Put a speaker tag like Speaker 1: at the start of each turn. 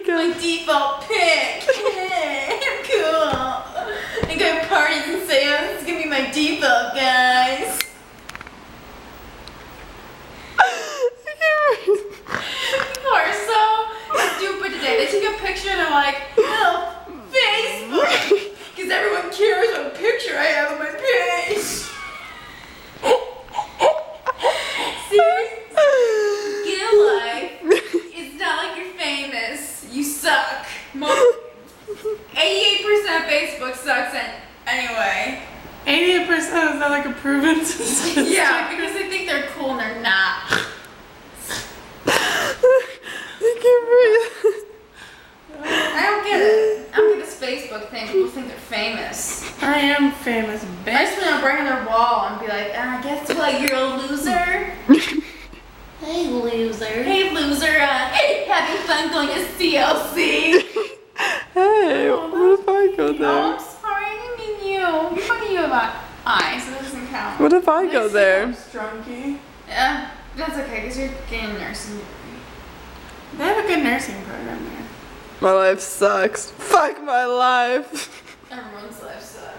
Speaker 1: my default pick. I'm cool. I go to parties and say, oh, this is gonna be my default, guys. People are so stupid today. They take a picture and they're like, oh, Facebook. Because everyone cares what picture I have on my page. Seriously, get a life. It's not like you're famous. You suck. 88% of Facebook sucks anyway.
Speaker 2: 88% is that like a proven statistic?
Speaker 1: Yeah, because they think they're cool and they're not. I don't get it. I don't get this Facebook thing. People think they're famous.
Speaker 2: I am famous,
Speaker 1: I
Speaker 2: bitch.
Speaker 1: just want to bring on their wall and be like, guess what? You're a loser. Hey, loser. Hey, loser. Having fun going to CLC.
Speaker 3: Hey, what if I go
Speaker 1: Oh,
Speaker 3: there?
Speaker 1: I'm sorry. I didn't mean you. You're funny you about eyes, so that doesn't count.
Speaker 3: What if I go there?
Speaker 2: Strunky.
Speaker 1: Yeah, that's okay, because you're getting a nursing degree.
Speaker 2: They have a good nursing program there.
Speaker 3: My life sucks. Fuck my life.
Speaker 1: Everyone's life sucks.